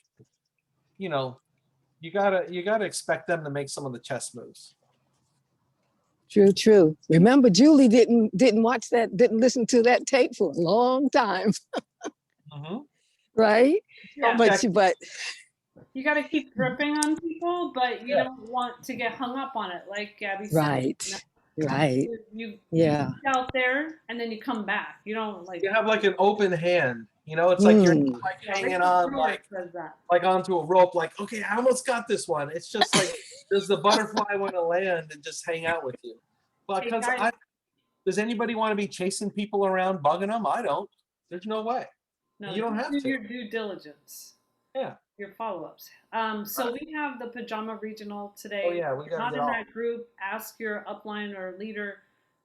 S4: you gotta expect them to make some of the chess moves.
S3: True. Remember, Julie didn't listen to that tape for a long time.
S4: Mm-hmm.
S3: Right?
S1: Yeah.
S3: But
S1: you got to keep dripping on people, but you don't want to get hung up on it, like Gabby said.
S3: Right.
S1: You
S3: Yeah.
S1: get out there and then you come back. You don't
S4: You have like an open hand. It's like you're like hanging on like onto a rope. Like, okay, I almost got this one. It's just like, does the butterfly want to land and just hang out with you? Because does anybody want to be chasing people around, bugging them? I don't. There's no way. No, you don't have to.
S1: Do your due diligence.
S4: Yeah.
S1: Your follow-ups. So we have the pajama regional today.
S4: Oh yeah, we got
S1: not in that group. Ask your upline or leader,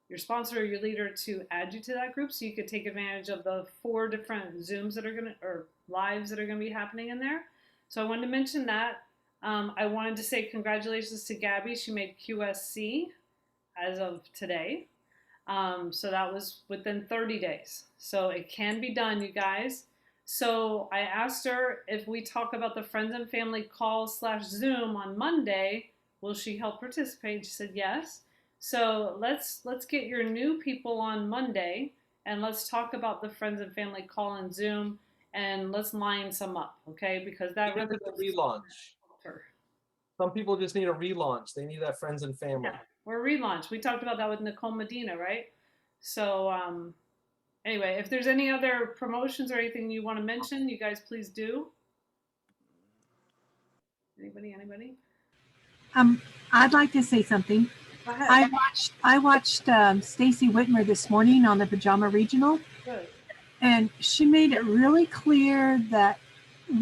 S1: your sponsor or your leader, to add you to that group so you could take advantage of the 4 different Zooms that are lives that are gonna be happening in there. So I wanted to mention that. I wanted to say congratulations to Gabby. She made QSC as of today. So that was within 30 days. So it can be done, you guys. So I asked her if we talk about the friends and family call / Zoom on Monday, will she help participate? She said yes. So let's get your new people on Monday and let's talk about the friends and family call and Zoom and let's line some up, okay? Because that
S4: Even
S1: really
S4: for
S1: was
S4: the relaunch.
S1: her.
S4: Some people just need a relaunch. They need that friends and family.
S1: Yeah, or relaunch. We talked about that with Nicole Medina, right? So anyway, if there's any other promotions or anything you want to mention, you guys please do. Anybody?
S2: I'd like to say something.
S1: Go ahead.
S2: I watched Stacy Whitmer this morning on the Pajama Regional,
S1: Good.
S2: and she made it really clear that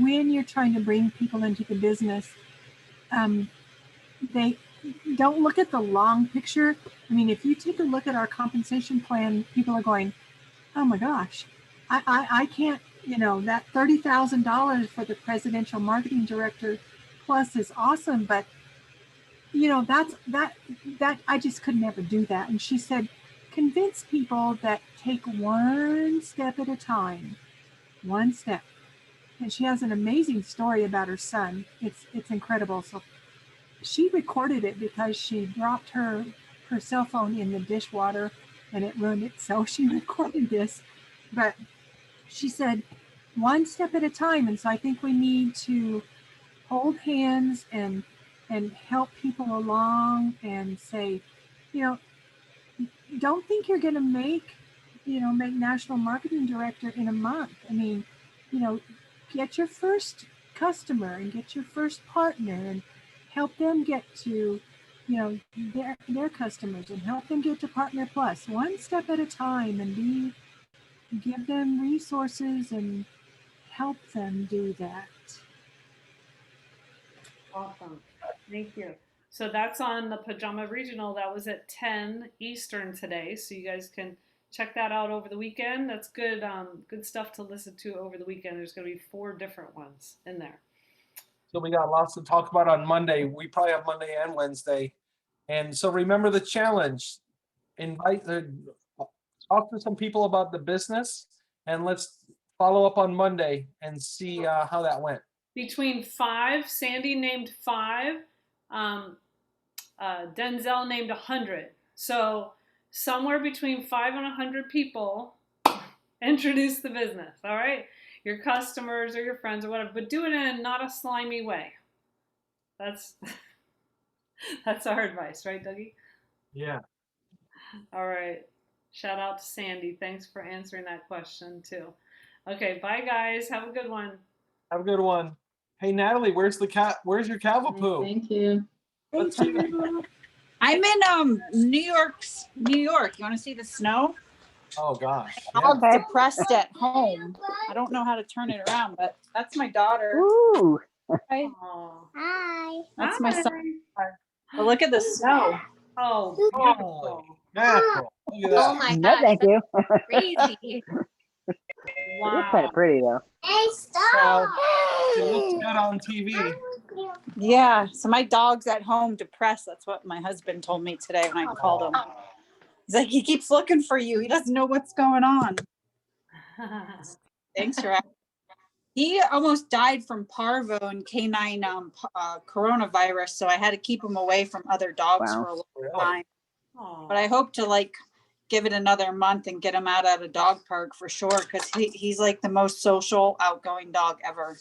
S2: when you're trying to bring people into the business, they don't look at the long picture. I mean, if you take a look at our compensation plan, people are going, oh my gosh, I can't, that $30,000 for the presidential marketing director plus is awesome, but that I just could never do that. And she said, convince people that take one step at a time, one step. And she has an amazing story about her son. It's incredible. So she recorded it because she dropped her cell phone in the dishwater and it ruined it. So she recorded this, but she said one step at a time. And so I think we need to hold hands and help people along and say, don't think you're going to make national marketing director in a month. I mean, get your first customer and get your first partner and help them get to, their customers and help them get to Partner Plus one step at a time and give them resources and help them do that.
S1: Awesome. Thank you. So that's on the Pajama Regional. That was at 10 Eastern today. So you guys can check that out over the weekend. That's good, good stuff to listen to over the weekend. There's going to be 4 different ones in there.
S4: So we got lots to talk about on Monday. We probably have Monday and Wednesday. And so remember the challenge. Talk to some people about the business and let's follow up on Monday and see how that went.
S1: Between 5, Sandy named 5, Denzel named 100. So somewhere between 5 and 100 people introduce the business. All right, your customers or your friends or whatever, but do it in not a slimy way. That's that's our advice, right, Dougie?
S4: Yeah.
S1: All right. Shout out to Sandy. Thanks for answering that question too. Okay, bye guys. Have a good one.
S4: Have a good one. Hey Natalie, where's your Cavapoo?
S6: Thank you.
S4: Let's see that.
S8: I'm in New York. You want to see the snow?
S4: Oh gosh.
S8: My dog's depressed at home. I don't know how to turn it around, but that's my daughter.
S11: Ooh.
S8: Hi.
S1: Hi.
S8: That's my son. But look at the snow.
S1: Oh,
S4: beautiful. Natural. Look at that.
S5: Oh my
S11: No,
S5: gosh,
S11: thank you.
S5: that's crazy.
S1: wow.
S11: It is kind of pretty though.
S8: So,
S4: It looks good on TV.
S8: yeah. So my dog's at home depressed. That's what my husband told me today when I called him. He's like, he keeps looking for you. He doesn't know what's going on. Thanks for asking. He almost died from parvo and canine coronavirus, so I had to keep him away from other dogs for a long time. But I hope to give it another month and get him out at a dog park for sure, because he's like the most social, outgoing dog ever.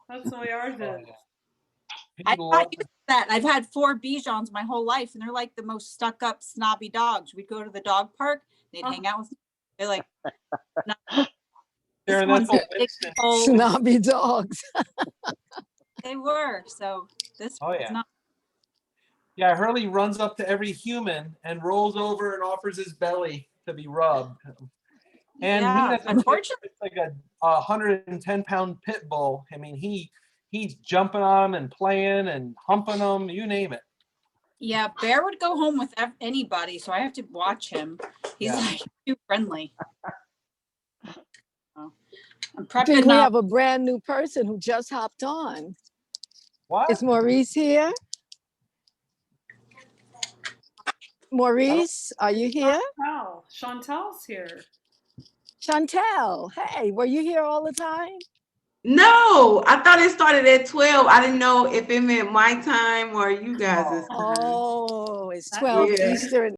S1: That's the way ours is.
S8: I'm not used to that. I've had 4 Bijans my whole life, and they're like the most stuck-up, snobby dogs. We'd go to the dog park, they'd hang out with me. They're like, no.
S4: Sharon, that's
S3: Snobby dogs.
S8: They were. So this
S4: Oh,
S8: is
S4: yeah.
S8: not.
S4: Yeah, Hurley runs up to every human and rolls over and offers his belly to be rubbed. And
S8: Yeah, unfortunately,
S4: it's like a 110-pound pit bull. I mean, he's jumping on them and playing and humping them, you name it.
S8: yeah, Bear would go home with anybody, so I have to watch him. He's like too friendly. I'm prepping.
S3: I think we have a brand new person who just hopped on.
S4: What?
S3: Is Maurice here? Maurice, are you here?
S1: Chantel's here.
S11: Chantel, hey, were you here all the time?
S12: No, I thought it started at 12. I didn't know if it meant my time or you guys' time.
S11: Oh, it's 12
S12: Yeah.
S11: Eastern.